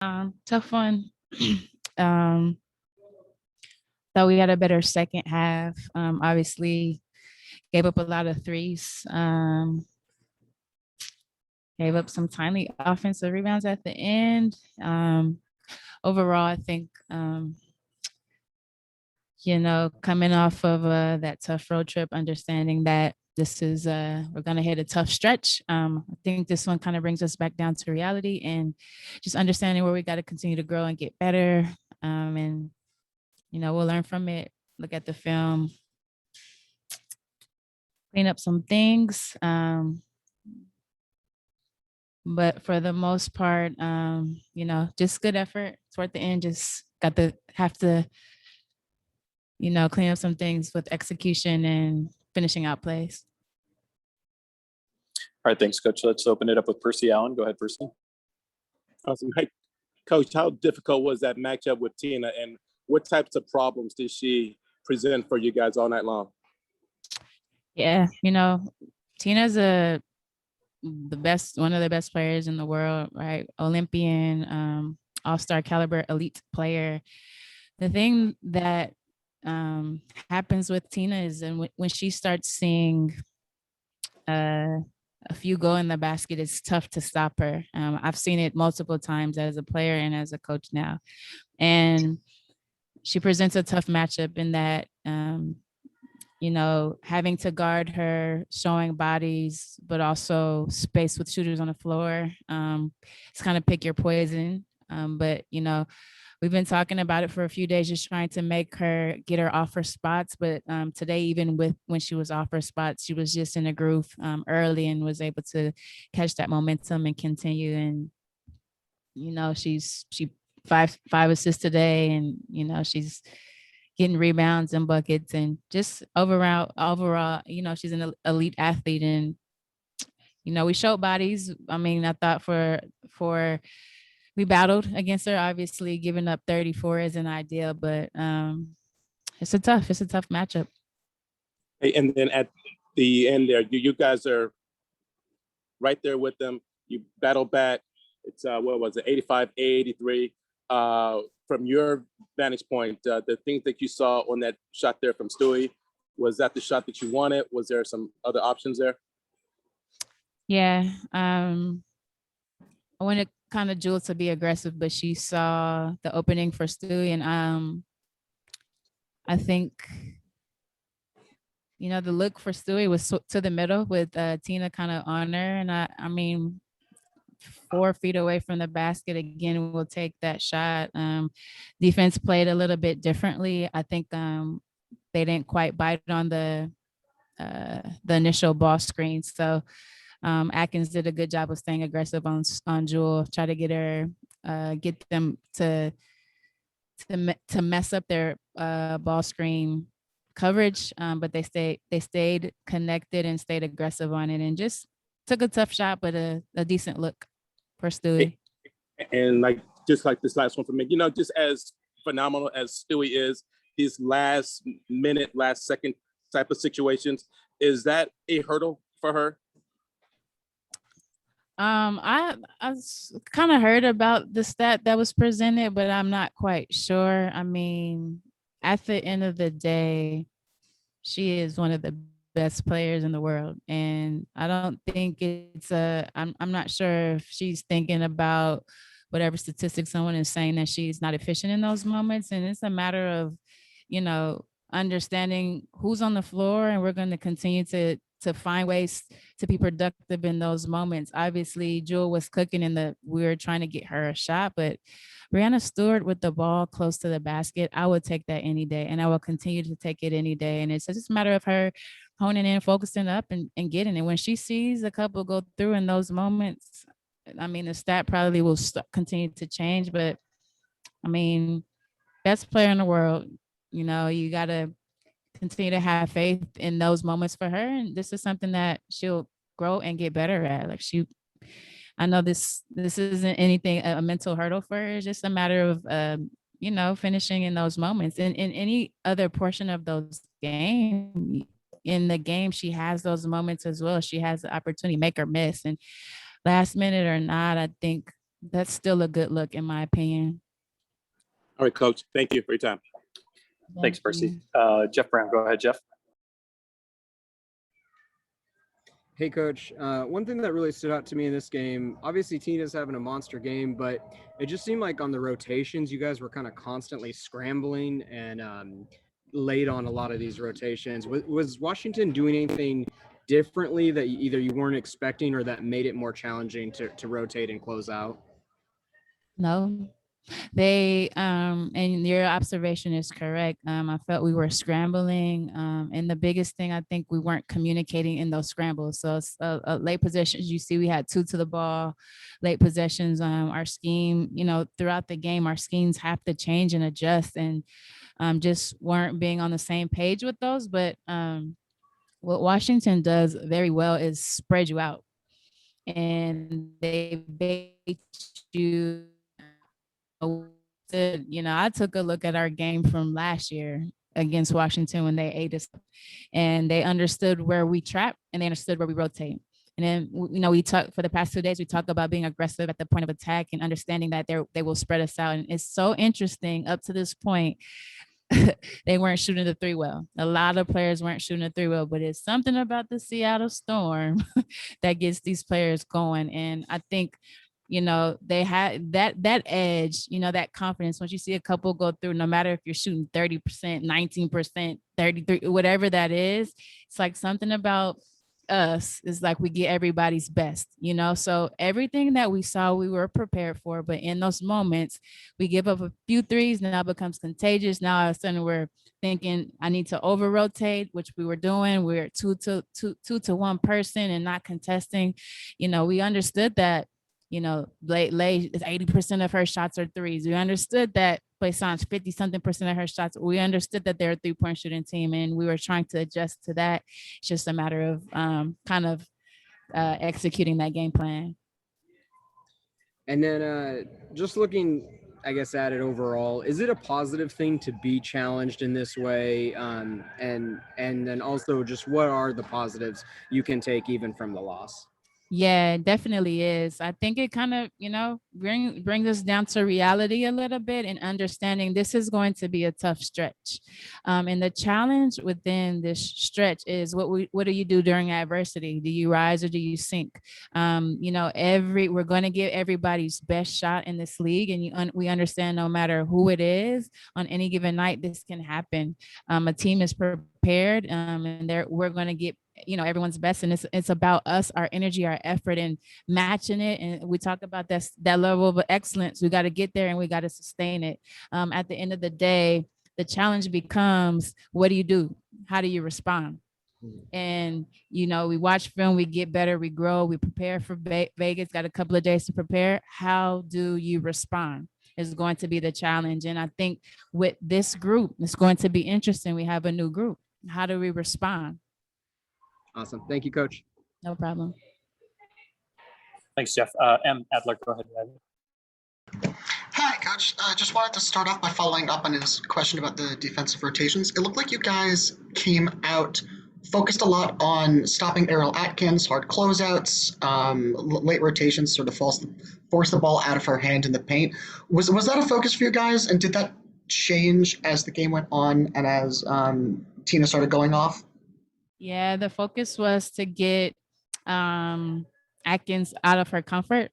Tough one. um, Thought we had a better second half. Obviously, gave up a lot of threes. Gave up some timely offensive rebounds at the end. Overall, I think coming off of that tough road trip, understanding that this is we're gonna hit a tough stretch. I think this one kind of brings us back down to reality and just understanding where we got to continue to grow and get better. And we'll learn from it. Look at the film, clean up some things. But for the most part, just good effort toward the end. Just got to have to clean up some things with execution and finishing out plays. All right, thanks, Coach. Let's open it up with Percy Allen. Go ahead, Percy. Awesome. Hey, Coach, how difficult was that matchup with Tina, and what types of problems did she present for you guys all night long? Yeah, Tina's one of the best players in the world, right? Olympian, all-star caliber, elite player. The thing that happens with Tina is when she starts seeing a few go in the basket, it's tough to stop her. I've seen it multiple times as a player and as a coach now. And she presents a tough matchup in that, having to guard her, showing bodies, but also space with shooters on the floor. It's kind of pick your poison. But we've been talking about it for a few days, just trying to get her off her spots. But today, even when she was off her spots, she was just in a groove early and was able to catch that momentum and continue. And she 5 assists today, and she's getting rebounds and buckets, and just overall, she's an elite athlete. And we showed bodies. I mean, I thought for we battled against her. Obviously, giving up 34 isn't ideal, but it's a tough matchup. Hey, and then at the end there, you guys are right there with them. You battle back. It's what was it, 85-83. From your vantage point, the things that you saw on that shot there from Stewie, was that the shot that you wanted? Was there some other options there? Yeah, I wanted kind of Jewel to be aggressive, but she saw the opening for Stewie, and I think the look for Stewie was to the middle with Tina kind of on her, and I mean, 4 feet away from the basket again, we'll take that shot. Defense played a little bit differently. I think they didn't quite bite on the initial ball screen. So Atkins did a good job of staying aggressive on Jewel, try to get them to mess up their ball screen coverage, but they stayed connected and stayed aggressive on it, and just took a tough shot, but a decent look for Stewie. And just like this last one for me, just as phenomenal as Stewie is, these last minute, last second type of situations, is that a hurdle for her? I kind of heard about the stat that was presented, but I'm not quite sure. I mean, at the end of the day, she is one of the best players in the world, and I don't think I'm not sure if she's thinking about whatever statistics someone is saying that she's not efficient in those moments. And it's a matter of understanding who's on the floor, and we're going to continue to find ways to be productive in those moments. Obviously, Jewel was cooking we were trying to get her a shot, but Brianna Stewart with the ball close to the basket, I would take that any day, and I will continue to take it any day. And it's just a matter of her honing in, focusing up, and getting it. When she sees a couple go through in those moments, I mean, the stat probably will continue to change, but I mean, best player in the world, you got to continue to have faith in those moments for her. And this is something that she'll grow and get better at. I know this isn't anything, a mental hurdle for her. It's just a matter of, finishing in those moments. And in any other portion of those games, in the game, she has those moments as well. She has the opportunity, make or miss. And last minute or not, I think that's still a good look in my opinion. All right, Coach. Thank you for your time. Thanks, Thank Percy. you. Jeff Brown, go ahead, Jeff. Hey, Coach. One thing that really stood out to me in this game, obviously Tina's having a monster game, but it just seemed like on the rotations, you guys were kind of constantly scrambling and late on a lot of these rotations. Was Washington doing anything differently that either you weren't expecting or that made it more challenging to rotate and close out? No, they and your observation is correct. I felt we were scrambling, and the biggest thing I think we weren't communicating in those scrambles. So late possessions, you see, we had two to the ball, late possessions. Our scheme, throughout the game, our schemes have to change and adjust, and just weren't being on the same page with those. But what Washington does very well is spread you out, and they bait you. I took a look at our game from last year against Washington when they ate us, and they understood where we trap and they understood where we rotate. And then, we talk for the past 2 days, we talk about being aggressive at the point of attack and understanding that they will spread us out. And it's so interesting up to this point. They weren't shooting the three well. A lot of players weren't shooting the three well, but it's something about the Seattle Storm that gets these players going. And I think, they had that edge, that confidence. Once you see a couple go through, no matter if you're shooting 30%, 19%, 33, whatever that is, it's like something about us is like we get everybody's best, so everything that we saw we were prepared for, but in those moments we give up a few threes, now it becomes contagious. Now all of a sudden we're thinking I need to over rotate, which we were doing. We're two to one person and not contesting. We understood that, late is 80% of her shots are threes. We understood that Poisson's 50-something% of her shots. We understood that they're a 3-point shooting team, and we were trying to adjust to that. It's just a matter of executing that game plan. And then just looking, I guess, at it overall, is it a positive thing to be challenged in this way? And then also just what are the positives you can take even from the loss? Yeah, it definitely is. I think it kind of, brings us down to reality a little bit and understanding this is going to be a tough stretch. And the challenge within this stretch is what do you do during adversity? Do you rise or do you sink? We're going to give everybody's best shot in this league. And we understand no matter who it is on any given night, this can happen. A team is prepared, and we're going to get everyone's best, and it's about us, our energy, our effort, and matching it. And we talk about that level of excellence. We got to get there and we got to sustain it. At the end of the day, the challenge becomes, what do you do? How do you respond? And we watch film, we get better, we grow, we prepare for Vegas, got a couple of days to prepare. How do you respond is going to be the challenge. And I think with this group, it's going to be interesting. We have a new group. How do we respond? Awesome. Thank you, Coach. No problem. Thanks, Jeff. M. Adler, go ahead. Hi, Coach. I just wanted to start off by following up on his question about the defensive rotations. It looked like you guys came out focused a lot on stopping Errol Atkins, hard closeouts, late rotations, sort of force the ball out of her hand in the paint. Was that a focus for you guys, and did that change as the game went on and as Tina started going off? Yeah, the focus was to get Atkins out of her comfort.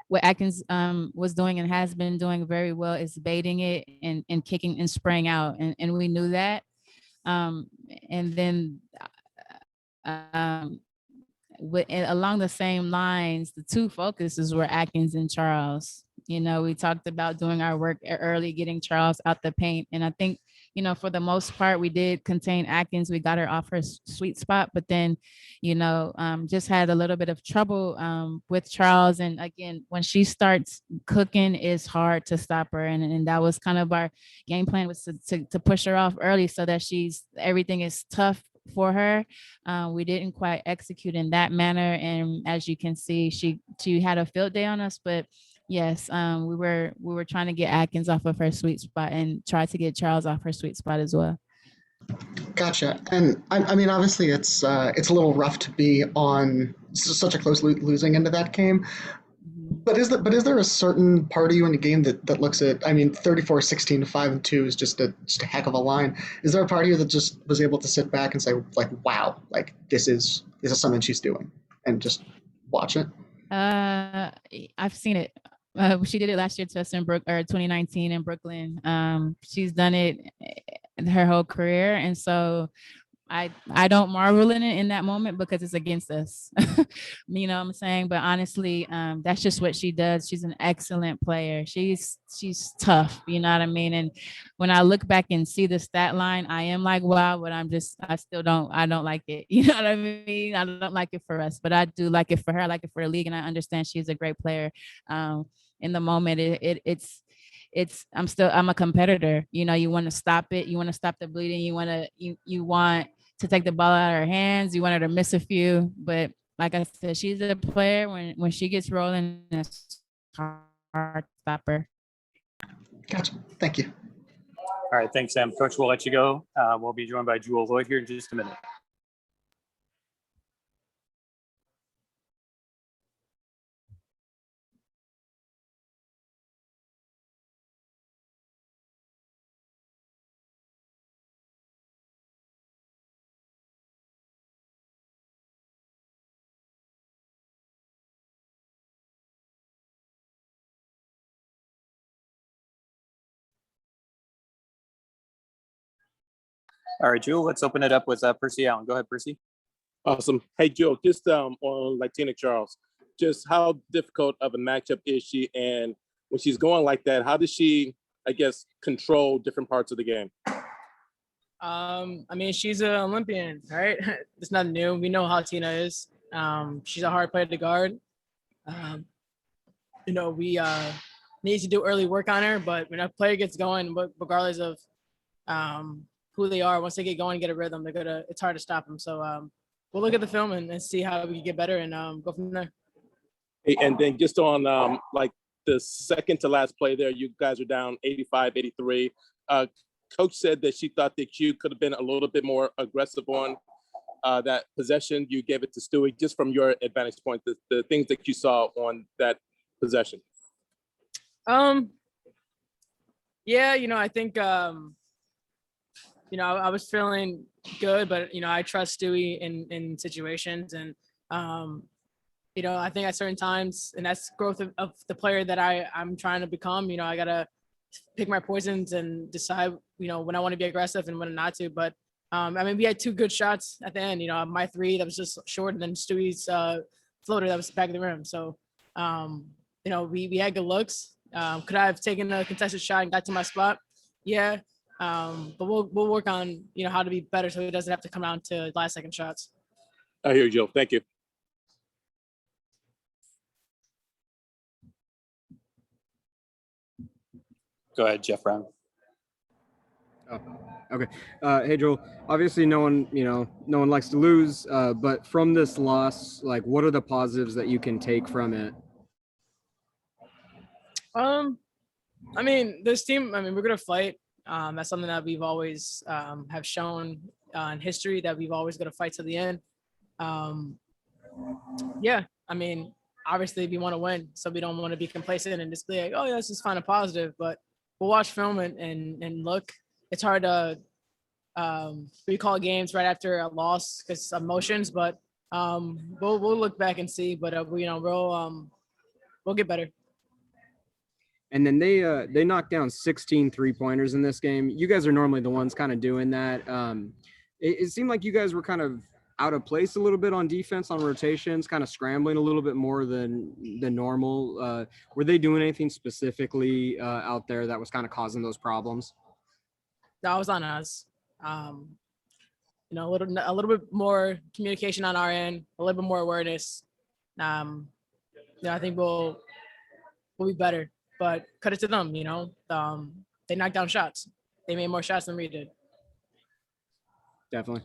What Atkins was doing and has been doing very well is baiting it and kicking and spraying out. And we knew that. And then along the same lines, the two focuses were Atkins and Charles. We talked about doing our work early, getting Charles out the paint. And I think, for the most part, we did contain Atkins. We got her off her sweet spot, but then, just had a little bit of trouble with Charles. And again, when she starts cooking, it's hard to stop her. And that was kind of our game plan, was to push her off early so that everything is tough for her. We didn't quite execute in that manner. And as you can see, she had a field day on us, but yes, we were trying to get Atkins off of her sweet spot and try to get Charles off her sweet spot as well. Gotcha. And I mean, obviously, it's a little rough to be on such a close losing end of that game. But is there a certain part of you in the game that looks at, I mean, 34-16 to 5 and 2 is just a heck of a line. Is there a part of you that just was able to sit back and say, like, wow, like this is something she's doing, and just watch it? I've seen it. She did it last year to us in 2019 in Brooklyn. She's done it her whole career, and so I don't marvel in it in that moment because it's against us. You know what I'm saying? But honestly, that's just what she does. She's an excellent player. She's tough, you know what I mean? And when I look back and see the stat line, I am like, wow, but I don't like it. You know what I mean? I don't like it for us, but I do like it for her. I like it for the league, and I understand she's a great player. In the moment, I'm a competitor. You know, you want to stop it. You want to stop the bleeding. You want to take the ball out of her hands. You want her to miss a few, but like I said, she's a player. When she gets rolling, it's hard to stop her. Gotcha. Thank you. All right, thanks, Sam. Coach, we'll let you go. We'll be joined by Jewel Loyd here in just a minute. All right, Jewel, let's open it up with Percy Allen. Go ahead, Percy. Awesome. Hey, Joe, just on like Tina Charles, just how difficult of a matchup is she? And when she's going like that, how does she, I guess, control different parts of the game? I mean, she's an Olympian, right? It's nothing new. We know how Tina is. She's a hard player to guard. You know, we need to do early work on her, but when a player gets going, regardless of who they are, once they get going, get a rhythm, it's hard to stop them. So we'll look at the film and see how we can get better and go from there. Hey, and then just on like the second to last play there, you guys are down 85-83. Coach said that she thought that you could have been a little bit more aggressive on that possession. You gave it to Stewie. Just from your advantage point, the things that you saw on that possession. Yeah, you know, I think you know, I was feeling good, but you know, I trust Stewie in situations, and you know, I think at certain times, and that's growth of the player that I'm trying to become. You know, I gotta pick my poisons and decide, you know, when I want to be aggressive and when not to. But I mean, we had two good shots at the end. You know, my three that was just short, and then Stewie's floater that was back of the rim. So you know, we had good looks. Could I have taken a contested shot and got to my spot? Yeah. But we'll work on, you know, how to be better so it doesn't have to come down to last second shots. I hear you, Joe. Thank you. Go ahead, Jeff Brown. Oh, okay. Hey, Joel. Obviously, no one likes to lose. But from this loss, like, what are the positives that you can take from it? I mean, this team. I mean, we're gonna fight. That's something that we've always have shown in history, that we've always got to fight to the end. Yeah, I mean, obviously we want to win, so we don't want to be complacent and just be like, oh yeah, this is kind of positive. But we'll watch film and look. It's hard to recall games right after a loss because emotions, but we'll look back and see. But you know, we'll get better. And then they knocked down 16 3-pointers in this game. You guys are normally the ones kind of doing that. It seemed like you guys were kind of out of place a little bit on defense, on rotations, kind of scrambling a little bit more than normal. Were they doing anything specifically out there that was kind of causing those problems? That was on us. You know, a little bit more communication on our end, a little bit more awareness. Yeah, I think we'll be better. But cut it to them, you know. They knocked down shots. They made more shots than we did. Definitely.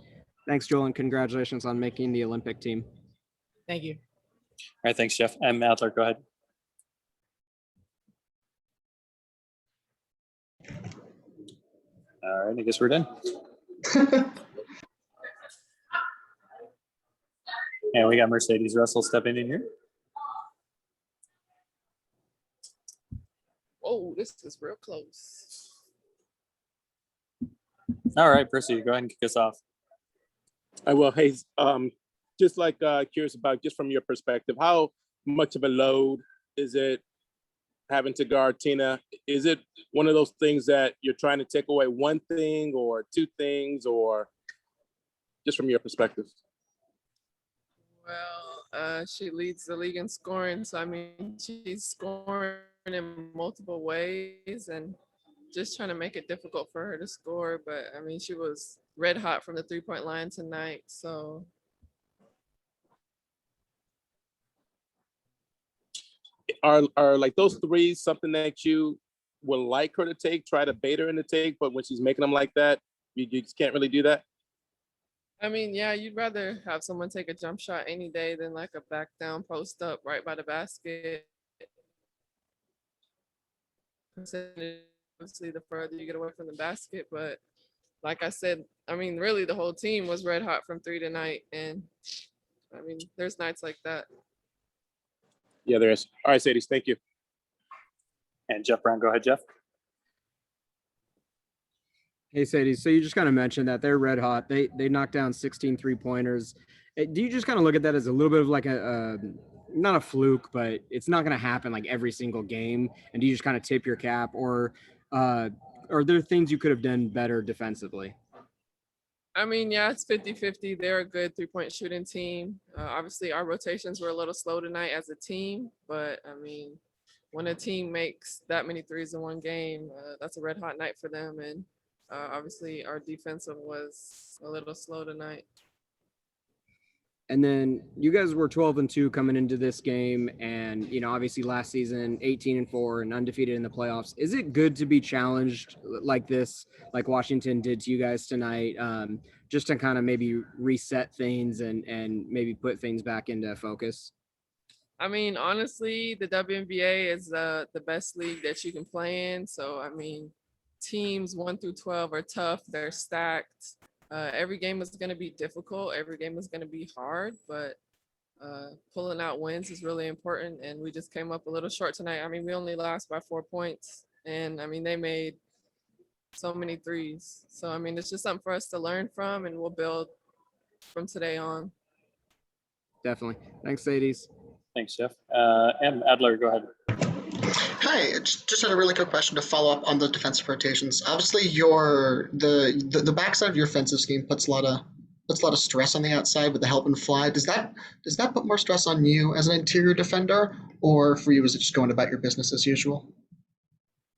Thanks, Joel, and congratulations on making the Olympic team. Thank you. All right, thanks, Jeff. And Adler, go ahead. All right, I guess we're done. And we got Mercedes Russell stepping in here. Oh, this is real close. All right, proceed. Go ahead and kick us off. Well, hey, just like curious about just from your perspective, how much of a load is it having to guard Tina? Is it one of those things that you're trying to take away one thing or two things, or just from your perspective? Well, she leads the league in scoring, so I mean, she's scoring in multiple ways and just trying to make it difficult for her to score. But I mean, she was red hot from the 3-point line tonight, so Are like those threes something that you would like her to take, try to bait her into take, but when she's making them like that, you just can't really do that? I mean, yeah, you'd rather have someone take a jump shot any day than like a back down post up right by the basket. Obviously, the further you get away from the basket, but like I said, I mean, really, the whole team was red hot from 3 tonight, and I mean, there's nights like that. Yeah, there is. All right, Sadie, thank you. And Jeff Brown, go ahead, Jeff. Hey, Sadie. So you just kind of mentioned that they're red hot. They knocked down 16 3-pointers. Do you just kind of look at that as a little bit of like a not a fluke, but it's not going to happen like every single game? And do you just kind of tip your cap, or are there things you could have done better defensively? I mean, yeah, it's 50-50. They're a good 3-point shooting team. Obviously, our rotations were a little slow tonight as a team, but I mean, when a team makes that many threes in one game, that's a red hot night for them. And obviously, our defensive was a little slow tonight. And then you guys were 12-2 coming into this game, and obviously last season 18-4 and undefeated in the playoffs. Is it good to be challenged like this, like Washington did to you guys tonight, just to kind of maybe reset things and maybe put things back into focus? I mean, honestly, the WNBA is the best league that you can play in. So, I mean, teams 1 through 12 are tough. They're stacked. Every game is going to be difficult. Every game is going to be hard, but pulling out wins is really important. And we just came up a little short tonight. I mean, we only lost by 4 points. And I mean, they made so many threes. So, I mean, it's just something for us to learn from, and we'll build from today on. Definitely. Thanks, Sadies. Thanks, Jeff. M. Adler, go ahead. Hi, just had a really quick question to follow up on the defensive rotations. Obviously, the backside of your offensive scheme puts a lot of stress on the outside with the help and fly. Does that put more stress on you as an interior defender, or for you is it just going about your business as usual?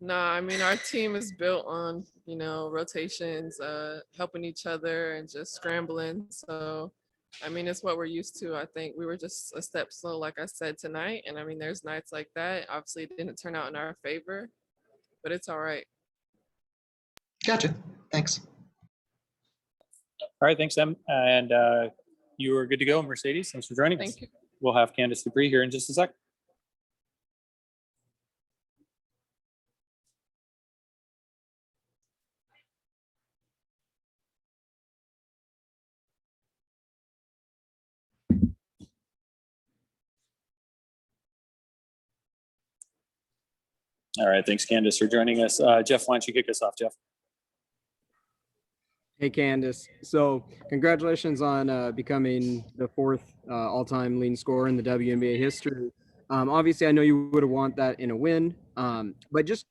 Nah, I mean, our team is built on, rotations, helping each other and just scrambling. So, I mean, it's what we're used to. I think we were just a step slow, like I said, tonight. And I mean, there's nights like that. Obviously, it didn't turn out in our favor, but it's all right. Gotcha. Thanks. All right, thanks, Em. And you are good to go, Mercedes. Thanks for joining us. Thank you. We'll have Candace Dupree here in just a sec. All right, thanks, Candace, for joining us. Jeff, why don't you kick us off, Jeff? Hey, Candace. So congratulations on becoming the 4th all-time leading scorer in the WNBA history. Obviously, I know you would have want that in a win, but just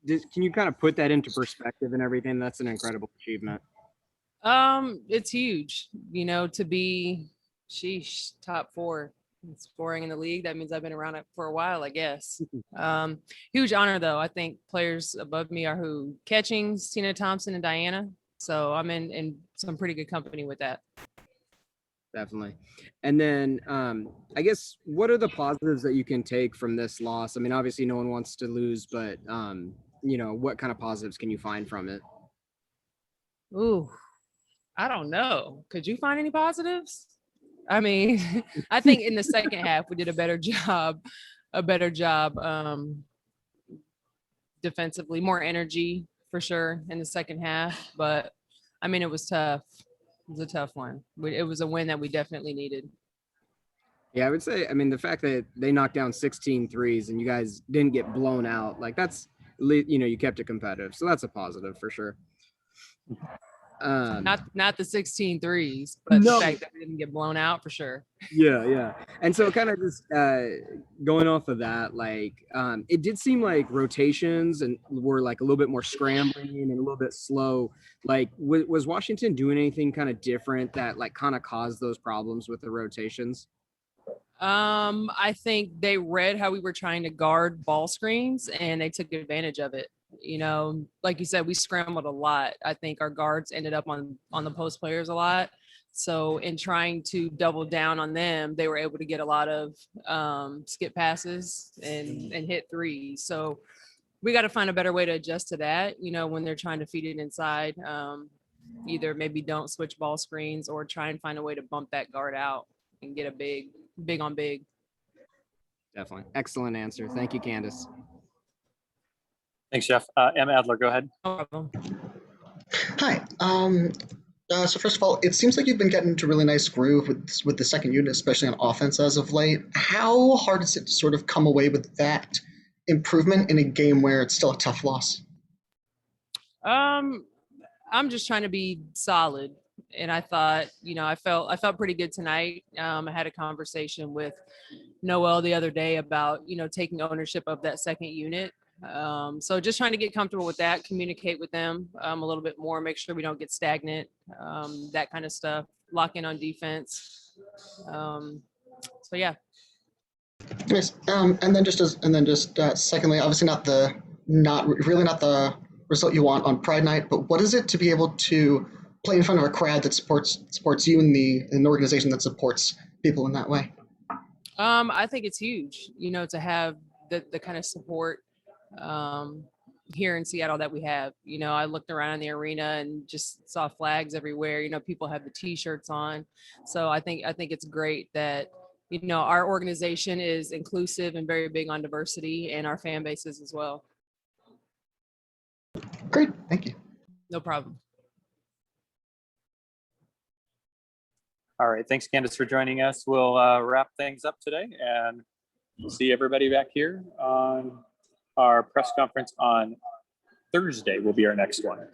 can you kind of put that into perspective and everything? That's an incredible achievement. It's huge, to be top 4 scoring in the league. That means I've been around it for a while, I guess. Huge honor though. I think players above me are who Catchings, Tina Thompson and Diana. So I'm in some pretty good company with that. Definitely. And then I guess what are the positives that you can take from this loss? I mean, obviously no one wants to lose, but what kind of positives can you find from it? Ooh, I don't know. Could you find any positives? I mean, I think in the second half we did a better job defensively, more energy for sure in the second half. But I mean, it was tough. It was a tough one. It was a win that we definitely needed. Yeah, I would say, I mean, the fact that they knocked down 16 threes and you guys didn't get blown out, like that's, you kept it competitive. So that's a positive for sure. Not the 16 threes, but No. the fact that we didn't get blown out for sure. Yeah. And so kind of just going off of that, like it did seem like rotations and were like a little bit more scrambling and a little bit slow. Like was Washington doing anything kind of different that like kind of caused those problems with the rotations? I think they read how we were trying to guard ball screens and they took advantage of it. Like you said, we scrambled a lot. I think our guards ended up on the post players a lot. So in trying to double down on them, they were able to get a lot of skip passes and hit threes. So we got to find a better way to adjust to that, when they're trying to feed it inside. Either maybe don't switch ball screens or try and find a way to bump that guard out and get a big on big. Definitely. Excellent answer. Thank you, Candace. Thanks, Jeff. Emma Adler, go ahead. No problem. Hi. So first of all, it seems like you've been getting into a really nice groove with the second unit, especially on offense as of late. How hard is it to sort of come away with that improvement in a game where it's still a tough loss? I'm just trying to be solid. And I thought, I felt pretty good tonight. I had a conversation with Noel the other day about, taking ownership of that second unit. So just trying to get comfortable with that, communicate with them a little bit more, make sure we don't get stagnant, that kind of stuff, lock in on defense. So yeah. Nice. And then secondly, obviously not really not the result you want on Pride Night, but what is it to be able to play in front of a crowd that supports you and an organization that supports people in that way? I think it's huge, to have the kind of support here in Seattle that we have. I looked around the arena and just saw flags everywhere. People have the T-shirts on, so I think it's great that our organization is inclusive and very big on diversity, and our fan bases as well. Great, thank you. No problem. All right. Thanks, Candace, for joining us. We'll wrap things up today and see everybody back here on our press conference on Thursday will be our next one.